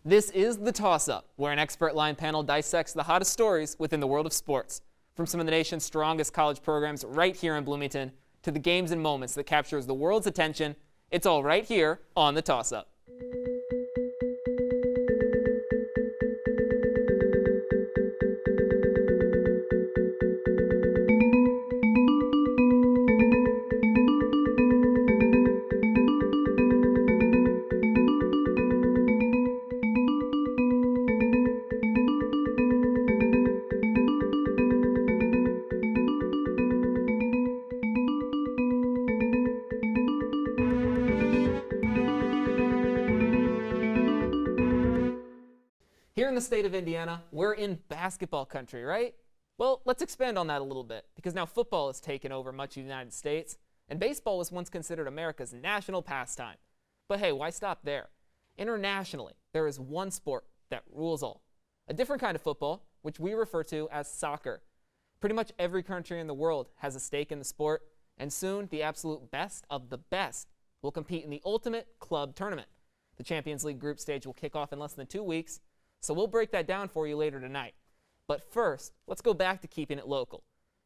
This is The Toss-Up, where an expert line panel dissects the hottest stories within the world of sports. From some of the nation's strongest college programs right here in Bloomington to the games and moments that captures the world's attention, it's all right here on The Toss-Up. Here in the state of Indiana, we're in basketball country, right? Well, let's expand on that a little bit, because now football has taken over much of the United States, and baseball was once considered America's national pastime. But hey, why stop there? Internationally, there is one sport that rules all. A different kind of football, which we refer to as soccer. Pretty much every country in the world has a stake in the sport, and soon the absolute best of the best will compete in the ultimate club tournament. The Champions League group stage will kick off in less than 2 weeks, so we'll break that down for you later tonight. But first, let's go back to keeping it local.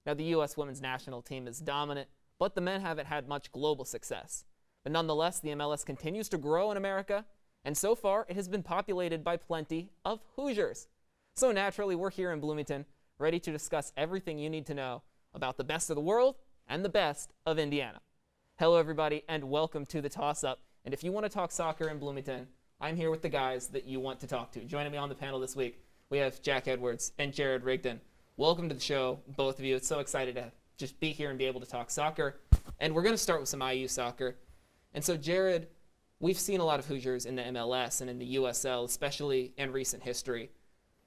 Now, the U.S. women's national team is dominant, but the men haven't had much global success. But nonetheless, the MLS continues to grow in America, and so far, it has been populated by plenty of Hoosiers. So naturally, we're here in Bloomington, ready to discuss everything you need to know about the best of the world and the best of Indiana. Hello, everybody, and welcome to The Toss-Up. And if you want to talk soccer in Bloomington, I'm here with the guys that you want to talk to. Joining me on the panel this week, we have Jack Edwards and Jared Rigdon. Welcome to the show, both of you. It's so excited to just be here and be able to talk soccer. And we're going to start with some IU soccer. And so, Jared, we've seen a lot of Hoosiers in the MLS and in the USL, especially in recent history.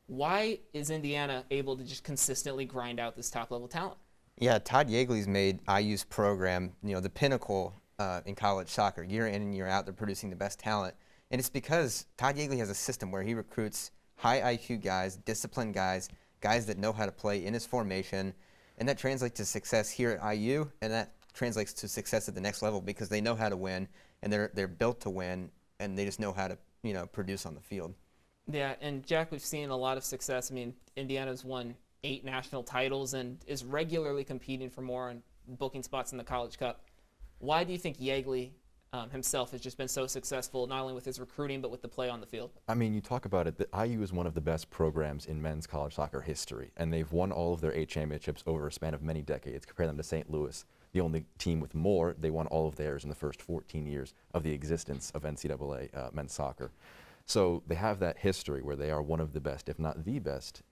Why is Indiana able to just consistently grind out this top-level talent? Yeah, Todd Yeagley's made IU's program, the pinnacle in college soccer. Year in and year out, they're producing the best talent. And it's because Todd Yeagley has a system where he recruits high IQ guys, disciplined guys, guys that know how to play in his formation, and that translates to success here at IU, and that translates to success at the next level because they know how to win, and they're built to win, and they just know how to produce on the field. Yeah, and Jack, we've seen a lot of success. I mean, Indiana's won 8 national titles and is regularly competing for more and booking spots in the College Cup. Why do you think Yeagley himself has just been so successful, not only with his recruiting, but with the play on the field? I mean, you talk about it, the IU is one of the best programs in men's college soccer history, and they've won all of their 8 championships over a span of many decades. Compare them to St. Louis, the only team with more. They won all of theirs in the first 14 years of the existence of NCAA men's soccer. So they have that history where they are one of the best, if not the best,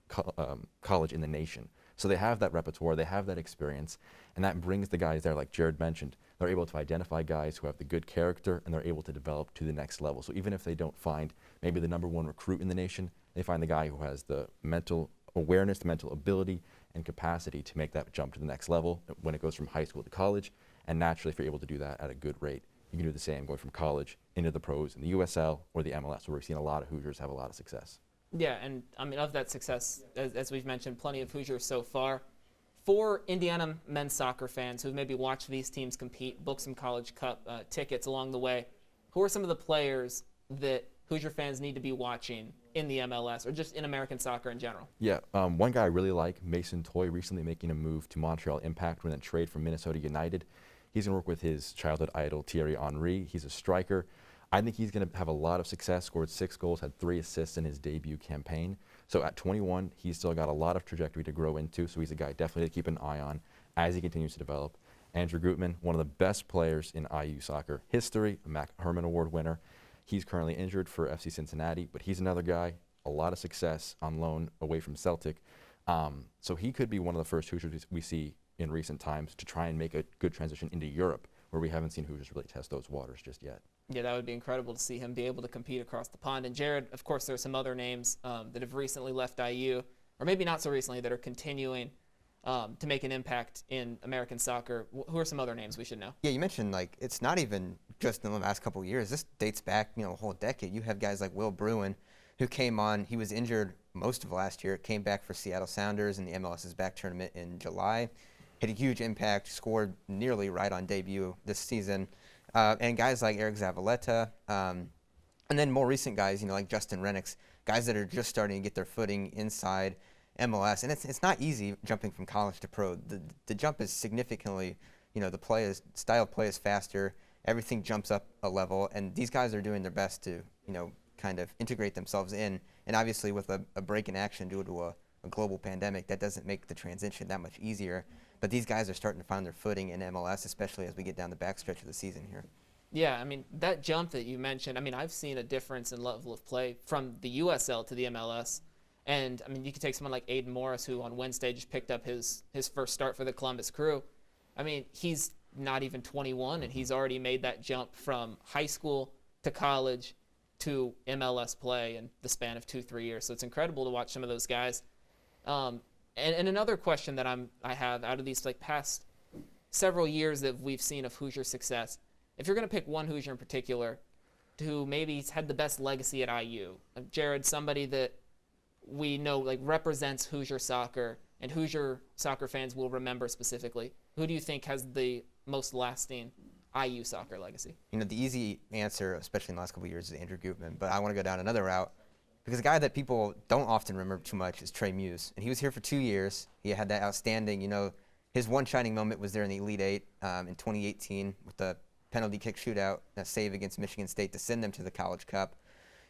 college in the nation. So they have that repertoire, they have that experience, and that brings the guys there, like Jared mentioned. They're able to identify guys who have the good character, and they're able to develop to the next level. So even if they don't find maybe the #1 recruit in the nation, they find the guy who has the mental awareness, the mental ability, and capacity to make that jump to the next level when it goes from high school to college. And naturally, if you're able to do that at a good rate, you can do the same going from college into the pros in the USL or the MLS, where we've seen a lot of Hoosiers have a lot of success. Yeah, and I mean, of that success, as we've mentioned, plenty of Hoosiers so far. For Indiana men's soccer fans who maybe watched these teams compete, booked some College Cup tickets along the way, who are some of the players that Hoosier fans need to be watching in the MLS or just in American soccer in general? Yeah, one guy I really like, Mason Toye, recently making a move to Montreal Impact with a trade from Minnesota United. He's going to work with his childhood idol, Thierry Henry. He's a striker. I think he's going to have a lot of success, scored 6 goals, had 3 assists in his debut campaign. So at 21, he's still got a lot of trajectory to grow into, so he's a guy definitely to keep an eye on as he continues to develop. Andrew Grootman, one of the best players in IU soccer history, a Mac Herman Award winner. He's currently injured for FC Cincinnati, but he's another guy, a lot of success on loan away from Celtic. So he could be one of the first Hoosiers we see in recent times to try and make a good transition into Europe, where we haven't seen Hoosiers really test those waters just yet. Yeah, that would be incredible to see him be able to compete across the pond. And Jared, of course, there are some other names that have recently left IU, or maybe not so recently, that are continuing to make an impact in American soccer. Who are some other names we should know? Yeah, you mentioned, it's not even just in the last couple of years. This dates back, a whole decade. You have guys like Will Bruin, who came on. He was injured most of last year, came back for Seattle Sounders in the MLS's back tournament in July. Had a huge impact, scored nearly right on debut this season. And guys like Eric Zavaleta, And then more recent guys, like Justin Rennicks, guys that are just starting to get their footing inside MLS. And it's not easy jumping from college to pro. The jump is significantly, style of play is faster. Everything jumps up a level. And these guys are doing their best to, kind of integrate themselves in. And obviously with a break in action due to a global pandemic, that doesn't make the transition that much easier. But these guys are starting to find their footing in MLS, especially as we get down the backstretch of the season here. Yeah, I mean, that jump that you mentioned, I mean, I've seen a difference in level of play from the USL to the MLS. And, I mean, you could take someone like Aiden Morris, who on Wednesday just picked up his first start for the Columbus Crew. I mean, he's not even 21, and he's already made that jump from high school to college to MLS play in the span of 2-3 years. So it's incredible to watch some of those guys. And another question that I have out of these past several years that we've seen of Hoosier success, if you're going to pick one Hoosier in particular who maybe's had the best legacy at IU, Jared, somebody that we know represents Hoosier soccer and Hoosier soccer fans will remember specifically, who do you think has the most lasting IU soccer legacy? The easy answer, especially in the last couple of years, is Andrew Grootman. But I want to go down another route because a guy that people don't often remember too much is Trey Muse. And he was here for 2 years. He had that outstanding, his one shining moment was there in the Elite Eight in 2018 with the penalty kick shootout, a save against Michigan State to send them to the College Cup.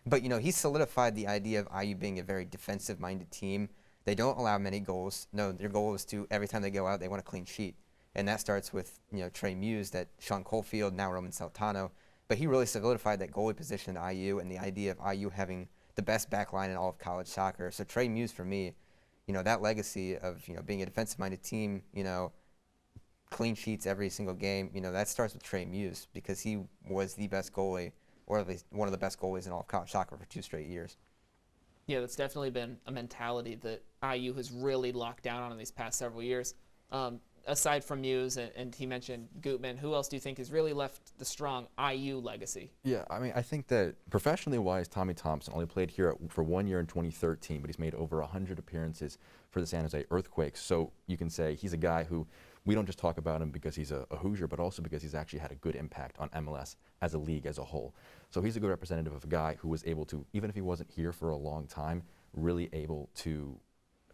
But, he solidified the idea of IU being a very defensive-minded team. They don't allow many goals. No, their goal is to, every time they go out, they want a clean sheet. And that starts with, Trey Muse, that Sean Colefield, now Roman Saltano. But he really solidified that goalie position at IU and the idea of IU having the best back line in all of college soccer. So Trey Muse, for me, that legacy of, being a defensive-minded team, clean sheets every single game, that starts with Trey Muse because he was the best goalie, or at least one of the best goalies in all of college soccer for 2 straight years. Yeah, that's definitely been a mentality that IU has really locked down on in these past several years. Aside from Muse, and he mentioned Grootman, who else do you think has really left the strong IU legacy? Yeah, I mean, I think that professionally wise, Tommy Thompson only played here for 1 year in 2013, but he's made over 100 appearances for the San Jose Earthquakes. So you can say he's a guy who we don't just talk about him because he's a Hoosier, but also because he's actually had a good impact on MLS as a league as a whole. So he's a good representative of a guy who was able to, even if he wasn't here for a long time, really able to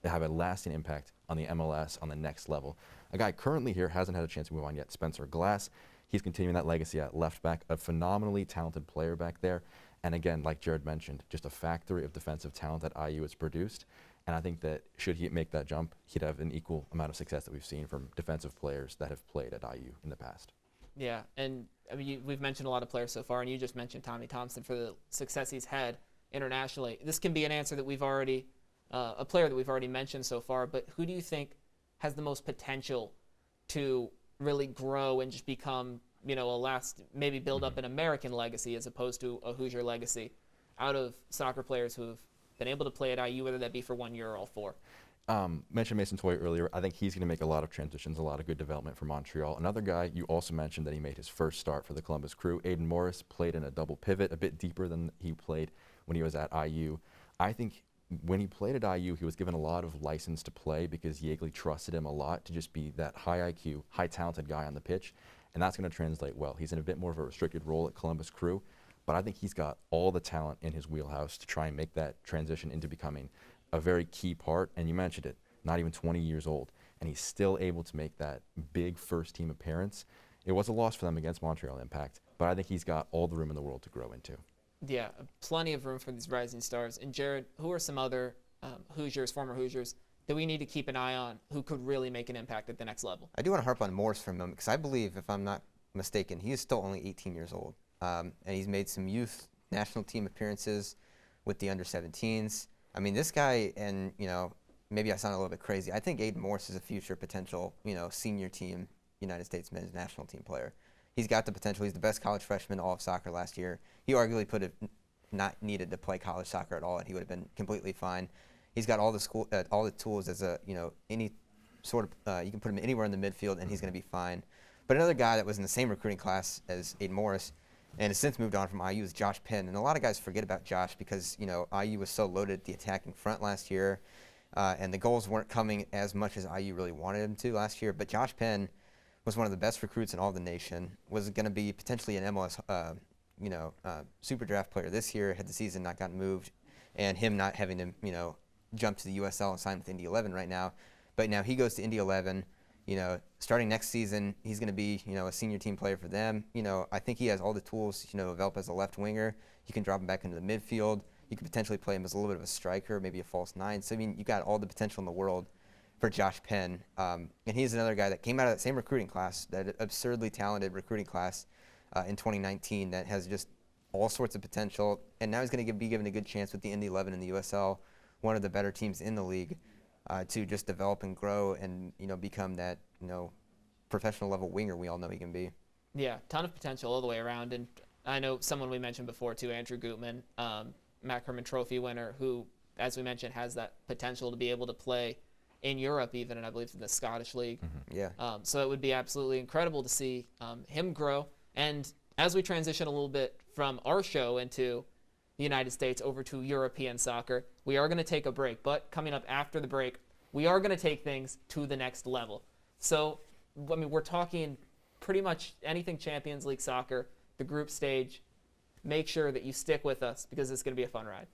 have a lasting impact on the MLS on the next level. A guy currently here hasn't had a chance to move on yet, Spencer Glass. He's continuing that legacy at left back, a phenomenally talented player back there. And again, like Jared mentioned, just a factory of defensive talent that IU has produced. And I think that should he make that jump, he'd have an equal amount of success that we've seen from defensive players that have played at IU in the past. Yeah, and I mean, we've mentioned a lot of players so far, and you just mentioned Tommy Thompson for the success he's had internationally. This can be an answer that we've already, a player that we've already mentioned so far, but who do you think has the most potential to really grow and just become, maybe build up an American legacy as opposed to a Hoosier legacy out of soccer players who have been able to play at IU, whether that be for 1 year or all 4? Mentioned Mason Toye earlier. I think he's going to make a lot of transitions, a lot of good development for Montreal. Another guy, you also mentioned that he made his first start for the Columbus Crew. Aiden Morris played in a double pivot, a bit deeper than he played when he was at IU. I think when he played at IU, he was given a lot of license to play because Yeagley trusted him a lot to just be that high IQ, high talented guy on the pitch, and that's going to translate well. He's in a bit more of a restricted role at Columbus Crew, but I think he's got all the talent in his wheelhouse to try and make that transition into becoming a very key part. And you mentioned it, not even 20 years old, and he's still able to make that big first-team appearance. It was a loss for them against Montreal Impact, but I think he's got all the room in the world to grow into. Yeah, plenty of room for these rising stars. And Jared, who are some other Hoosiers, former Hoosiers, that we need to keep an eye on who could really make an impact at the next level? I do want to harp on Morris for a moment because I believe, if I'm not mistaken, he is still only 18 years old. And he's made some youth national team appearances with the under-17s. I mean, this guy, and, maybe I sound a little bit crazy, I think Aiden Morris is a future potential, senior team United States men's national team player. He's got the potential. He's the best college freshman in all of soccer last year. He arguably could have not needed to play college soccer at all, and he would have been completely fine. He's got all the tools as a, any sort of, you can put him anywhere in the midfield, and he's going to be fine. But another guy that was in the same recruiting class as Aiden Morris and has since moved on from IU is Josh Penn. And a lot of guys forget about Josh because, IU was so loaded at the attacking front last year, and the goals weren't coming as much as IU really wanted him to last year. But Josh Penn was one of the best recruits in all the nation, was going to be potentially an MLS super draft player this year, had the season not gotten moved, and him not having to, jump to the USL and sign with Indy 11 right now. But now he goes to Indy 11. Starting next season, he's going to be, a senior team player for them. I think he has all the tools, to develop as a left winger. You can drop him back into the midfield. You could potentially play him as a little bit of a striker, maybe a false nine. So, you got all the potential in the world for Josh Penn. And he's another guy that came out of that same recruiting class, that absurdly talented recruiting class in 2019 that has just all sorts of potential. And now he's going to be given a good chance with the Indy 11 and the USL, one of the better teams in the league, to just develop and grow and, become that, professional level winger we all know he can be. Yeah, ton of potential all the way around. And I know someone we mentioned before too, Andrew Grootman, Matt Herman Trophy winner, who, as we mentioned, has that potential to be able to play in Europe even, and I believe in the Scottish League. Mm-hmm. Yeah. So it would be absolutely incredible to see him grow. And as we transition a little bit from our show into the United States over to European soccer, we are going to take a break. But coming up after the break, we are going to take things to the next level. So, we're talking pretty much anything Champions League soccer, the group stage. Make sure that you stick with us because it's going to be a fun ride.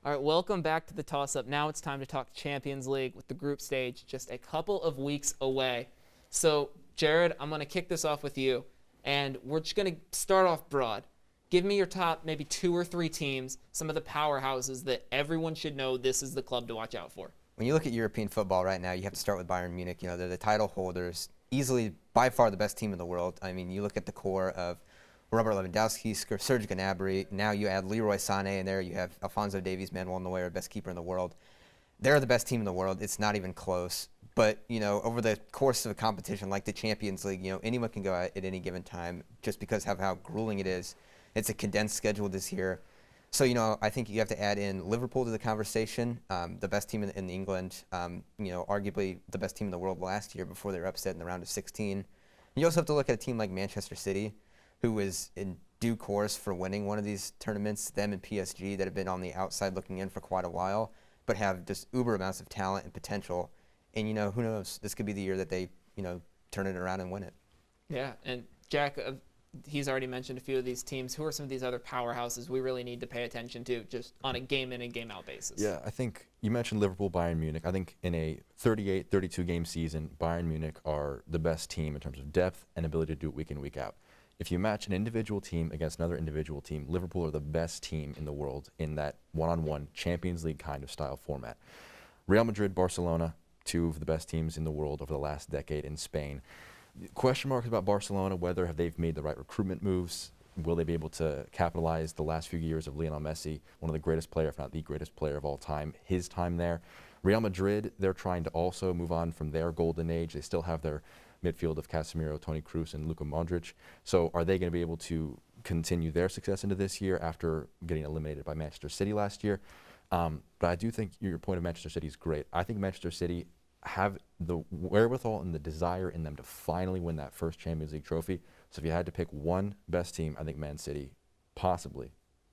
All right, welcome back to the toss-up. Now it's time to talk Champions League with the group stage just a couple of weeks away. So, Jared, I'm going to kick this off with you, and we're just going to start off broad. Give me your top maybe 2 or 3 teams, some of the powerhouses that everyone should know this is the club to watch out for. When you look at European football right now, you have to start with Bayern Munich. They're the title holders, easily by far the best team in the world. I mean, you look at the core of Robert Lewandowski, Serge Gnabry. Now you add Leroy Sané in there. You have Alphonso Davies, Manuel Neuer, best keeper in the world. They're the best team in the world. It's not even close. But, over the course of a competition like the Champions League, anyone can go out at any given time just because of how grueling it is. It's a condensed schedule this year. So, I think you have to add in Liverpool to the conversation, the best team in England, arguably the best team in the world last year before they were upset in the round of 16. You also have to look at a team like Manchester City, who is in due course for winning one of these tournaments, them and PSG that have been on the outside looking in for quite a while, but have just uber amounts of talent and potential. And, who knows? This could be the year that they, turn it around and win it. Yeah, and Jack, he's already mentioned a few of these teams. Who are some of these other powerhouses we really need to pay attention to just on a game-in and game-out basis? Yeah, I think you mentioned Liverpool, Bayern Munich. I think in a 38, 32-game season, Bayern Munich are the best team in terms of depth and ability to do it week in, week out. If you match an individual team against another individual team, Liverpool are the best team in the world in that one-on-one Champions League kind of style format. Real Madrid, Barcelona, 2 of the best teams in the world over the last decade in Spain. Question marks about Barcelona, whether they've made the right recruitment moves. Will they be able to capitalize the last few years of Lionel Messi, one of the greatest player, if not the greatest player of all time, his time there. Real Madrid, they're trying to also move on from their golden age. They still have their midfield of Casemiro, Toni Kroos, and Luka Modric. So are they going to be able to continue their success into this year after getting eliminated by Manchester City last year? But I do think your point of Manchester City is great. I think Manchester City have the wherewithal and the desire in them to finally win that first Champions League trophy. So if you had to pick one best team, I think Man City possibly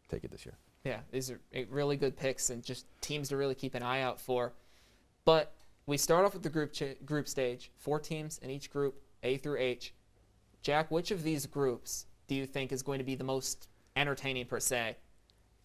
take it this year. Yeah, these are really good picks and just teams to really keep an eye out for. But we start off with the group stage, 4 teams in each group, A through H. Jack, which of these groups do you think is going to be the most entertaining per se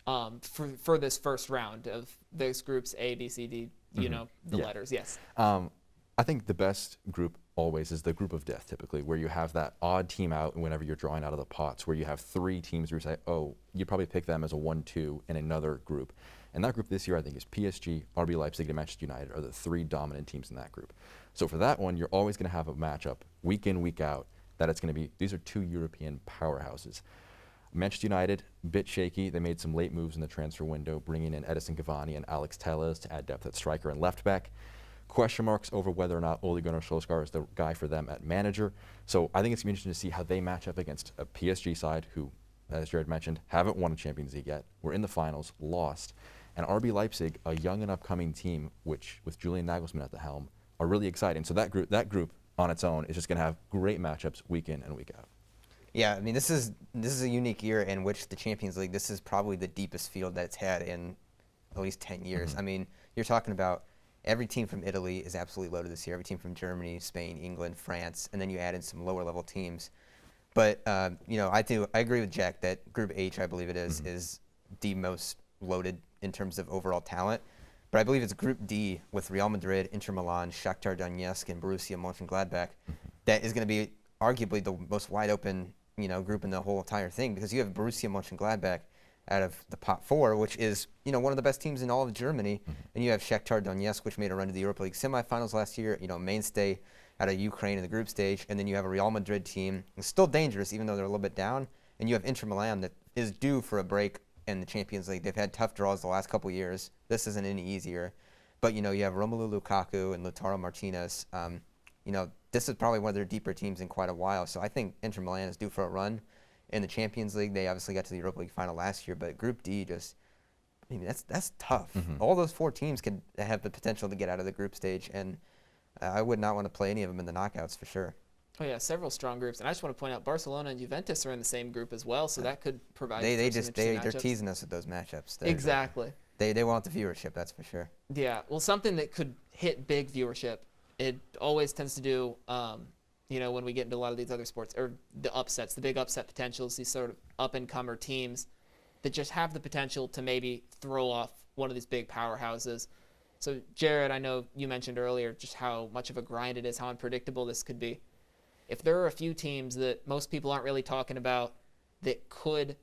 for this first round of those groups A, B, C, D, the letters? Yes. I think the best group always is the group of death, typically, where you have that odd team out whenever you're drawing out of the pots, where you have 3 teams where you say, oh, you probably pick them as a 1-2 in another group. And that group this year, I think, is PSG, RB Leipzig, and Manchester United are the 3 dominant teams in that group. So for that one, you're always going to have a matchup week in, week out, that it's going to be, these are 2 European powerhouses. Manchester United, bit shaky. They made some late moves in the transfer window, bringing in Edison Cavani and Alex Telles to add depth at striker and left back. question marks over whether or not Ole Gunnar Solskjaer is the guy for them at manager. So I think it's going to be interesting to see how they match up against a PSG side who, as Jared mentioned, haven't won a Champions League yet. We're in the finals, lost. And RB Leipzig, a young and upcoming team, which with Julian Nagelsmann at the helm, are really exciting. So that group on its own is just going to have great matchups week in and week out. Yeah, I mean, this is a unique year in which the Champions League, this is probably the deepest field that it's had in at least 10 years. I mean, you're talking about every team from Italy is absolutely loaded this year. Every team from Germany, Spain, England, France, and then you add in some lower level teams. But I agree with Jack that Group H, I believe it is the most loaded in terms of overall talent. But I believe it's Group D with Real Madrid, Inter Milan, Shakhtar Donetsk, and Borussia Mönchengladbach that is going to be arguably the most wide open group in the whole entire thing, because you have Borussia Mönchengladbach out of the pot 4, which is one of the best teams in all of Germany, and you have Shakhtar Donetsk, which made a run to the Europa League semifinals last year, mainstay out of Ukraine in the group stage, and then you have a Real Madrid team, it's still dangerous even though they're a little bit down, and you have Inter Milan that is due for a break in the Champions League. They've had tough draws the last couple years. This isn't any easier, but you have Romelu Lukaku and Lautaro Martinez. This is probably one of their deeper teams in quite a while. So I think Inter Milan is due for a run in the Champions League. They obviously got to the Europa League final last year, but Group D that's tough. All those 4 teams could have the potential to get out of the group stage, and I would not want to play any of them in the knockouts for sure. Oh yeah, several strong groups, and I just want to point out Barcelona and Juventus are in the same group as well, so that could provide. They're teasing us with those matchups. Exactly. They want the viewership, that's for sure. Yeah, well, something that could hit big viewership, it always tends to do, when we get into a lot of these other sports, or the upsets, the big upset potentials, these sort of up-and-comer teams that just have the potential to maybe throw off one of these big powerhouses. So, Jared, I know you mentioned earlier just how much of a grind it is, how unpredictable this could be. If there are a few teams that most people aren't really talking about that could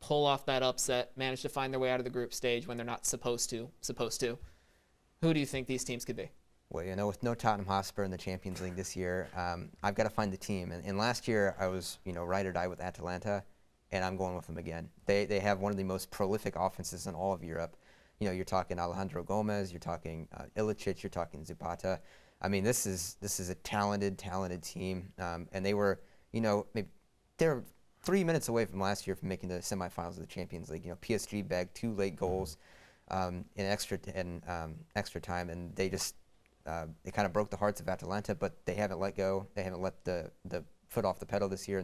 pull off that upset, manage to find their way out of the group stage when they're not supposed to, who do you think these teams could be? Well, with no Tottenham Hotspur in the Champions League this year, I've got to find the team. And last year I was, ride or die with Atalanta, and I'm going with them again. They have one of the most prolific offenses in all of Europe. You're talking Alejandro Gomez, you're talking Ilicic, you're talking Zapata. I mean, this is a talented team, and they were, maybe they're 3 minutes away from last year from making the semifinals of the Champions League. PSG bagged 2 late goals in extra time, and they just it kind of broke the hearts of Atalanta, but they haven't let go. They haven't let the foot off the pedal this year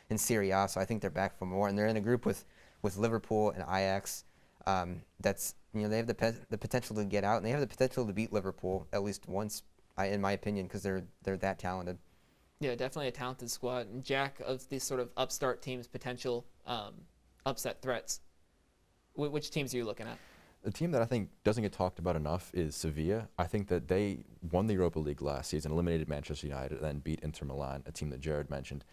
in Serie A. So I think they're back for more, and they're in a group with Liverpool and Ajax. That's they have the potential to get out, and they have the potential to beat Liverpool at least once, in my opinion, because they're that talented. Yeah, definitely a talented squad. And Jack, of these sort of upstart teams' potential upset threats, which teams are you looking at? The team that I think doesn't get talked about enough is Sevilla. I think that they won the Europa League last season, eliminated Manchester United, and then beat Inter Milan, a team that Jared mentioned.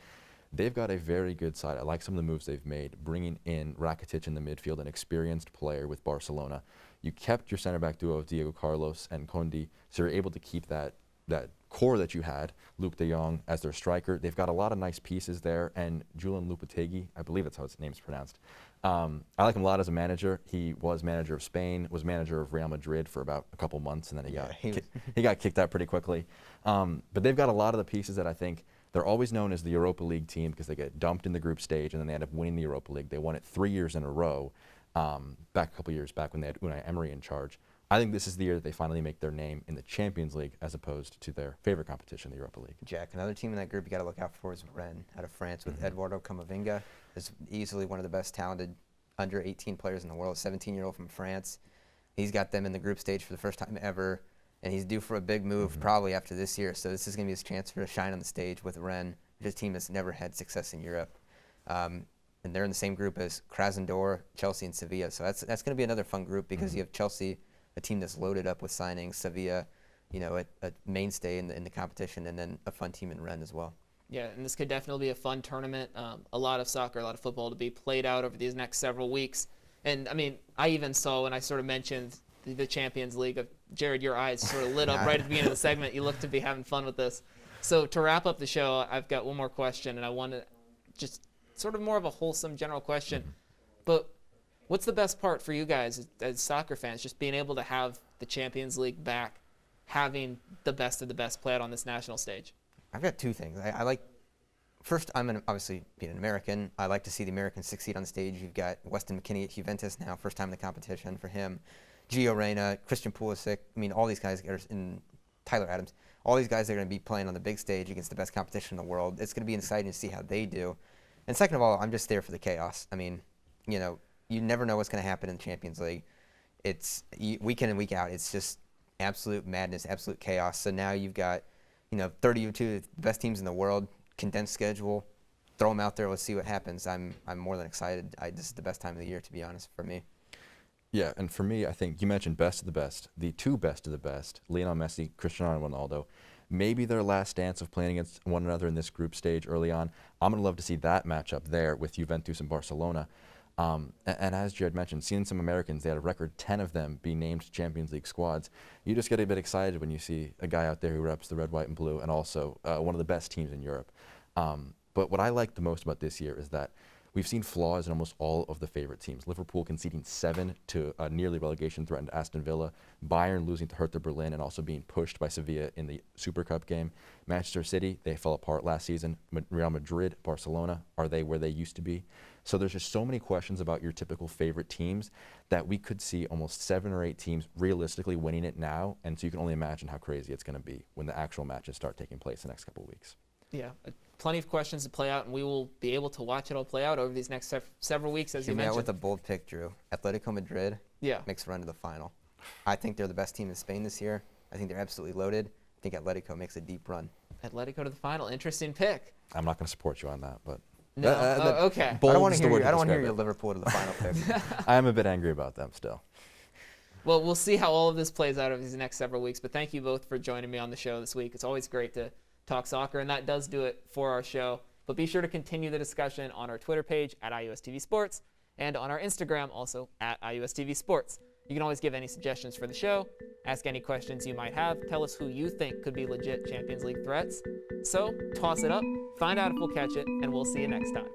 They've got a very good side. I like some of the moves they've made, bringing in Rakitic in the midfield, an experienced player with Barcelona. You kept your center-back duo of Diego Carlos and Kondi, so you're able to keep that core that you had, Luke de Jong as their striker. They've got a lot of nice pieces there, and Julian Lopetegui, I believe that's how his name's pronounced. I like him a lot as a manager. He was manager of Spain, was manager of Real Madrid for about a couple months, and then he got kicked out pretty quickly. But they've got a lot of the pieces that I think they're always known as the Europa League team because they get dumped in the group stage, and then they end up winning the Europa League. They won it 3 years in a row, back a couple years back when they had Unai Emery in charge. I think this is the year that they finally make their name in the Champions League as opposed to their favorite competition, the Europa League. Jack, another team in that group you got to look out for is Rennes out of France with Eduardo Camavinga. Is easily one of the best talented under 18 players in the world, 17-year-old from France. He's got them in the group stage for the first time ever, and he's due for a big move probably after this year. So this is going to be his chance to shine on the stage with Rennes, which is a team that's never had success in Europe. And they're in the same group as Krasnodar, Chelsea, and Sevilla. So that's going to be another fun group because you have Chelsea, a team that's loaded up with signings, Sevilla, a mainstay in the competition, and then a fun team in Rennes as well. Yeah, and this could definitely be a fun tournament. A lot of soccer, a lot of football to be played out over these next several weeks. And, I mean, I even saw when I sort of mentioned the Champions League, Jared, your eyes sort of lit up right at the beginning of the segment. You look to be having fun with this. So to wrap up the show, I've got one more question, and I want to just sort of more of a wholesome general question. But what's the best part for you guys as soccer fans, just being able to have the Champions League back, having the best of the best play out on this national stage? I've got two things. I like, first, obviously being an American, I like to see the Americans succeed on the stage. You've got Weston McKennie at Juventus now, first time in the competition for him. Gio Reyna, Christian Pulisic, all these guys are in Tyler Adams. All these guys are going to be playing on the big stage against the best competition in the world. It's going to be exciting to see how they do. And second of all, I'm just there for the chaos. You never know what's going to happen in the Champions League. It's week in and week out. It's just absolute madness, absolute chaos. So now you've got, 32 of the best teams in the world, condensed schedule. Throw them out there. Let's see what happens. I'm more than excited. This is the best time of the year, to be honest, for me. Yeah, and for me, I think you mentioned best of the best. The two best of the best, Lionel Messi, Cristiano Ronaldo, maybe their last dance of playing against one another in this group stage early on. I'm going to love to see that matchup there with Juventus and Barcelona. And as Jared mentioned, seeing some Americans, they had a record 10 of them be named Champions League squads. You just get a bit excited when you see a guy out there who reps the red, white, and blue, and also one of the best teams in Europe. But what I like the most about this year is that we've seen flaws in almost all of the favorite teams. Liverpool conceding 7 to a nearly relegation-threatened Aston Villa. Bayern losing to Hertha Berlin and also being pushed by Sevilla in the Super Cup game. Manchester City, they fell apart last season. Real Madrid, Barcelona, are they where they used to be? So there's just so many questions about your typical favorite teams that we could see almost 7 or 8 teams realistically winning it now. And so you can only imagine how crazy it's going to be when the actual matches start taking place the next couple of weeks. Yeah, plenty of questions to play out, and we will be able to watch it all play out over these next several weeks, as you mentioned. Out with a bold pick, Drew. Atletico Madrid makes a run to the final. I think they're the best team in Spain this year. I think they're absolutely loaded. I think Atletico makes a deep run. Atletico to the final. Interesting pick. I'm not going to support you on that, but... No, okay. I don't want to hear your Liverpool to the final pick. I am a bit angry about them still. Well, we'll see how all of this plays out over these next several weeks, but thank you both for joining me on the show this week. It's always great to talk soccer, and that does do it for our show. But be sure to continue the discussion on our Twitter page at IUSTV Sports and on our Instagram also at IUSTV Sports. You can always give any suggestions for the show, ask any questions you might have, tell us who you think could be legit Champions League threats. So toss it up, find out if we'll catch it, and we'll see you next time.